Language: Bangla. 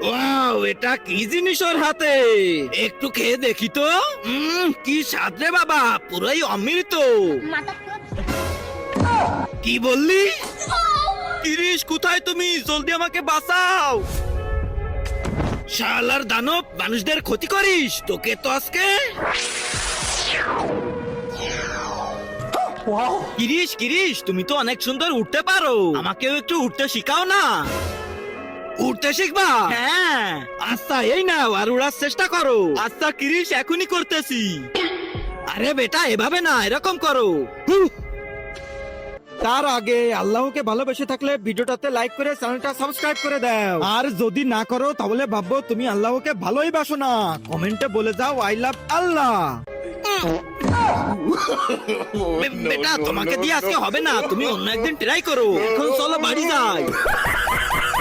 ওয়াও, এটা কি জিনিস ওর হাতে? একটু খেয়ে দেখি তো। কি স্বাদ রে বাবা, পুরাই অমৃত। কি বললি? কিরিশ, কোথায় তুমি? জলদি আমাকে বাঁচাও। শালার দানব, মানুষদের ক্ষতি করিস, তোকে তো আজকে। কিরিশ কিরিশ, তুমি তো অনেক সুন্দর উঠতে পারো, আমাকেও একটু উঠতে শিখাও না। উঠতে শিখবা? হ্যাঁ। আচ্ছা, এই নাও, আর উড়ার চেষ্টা করো। আচ্ছা কিরিশ, এখনই করতেছি। আরে বেটা, এভাবে না, এরকম করো। তার আগে আল্লাহকে ভালোবেসে থাকলে ভিডিওটাতে লাইক করে চ্যানেলটা সাবস্ক্রাইব করে দাও, আর যদি না করো তাহলে ভাববো তুমি আল্লাহকে ভালোই বাসো না। কমেন্টে বলে যাও আই লাভ আল্লাহ। বেটা, তোমাকে দিয়ে আজকে হবে না, তুমি অন্য একদিন ট্রাই করো। এখন চলো বাড়ি যাই।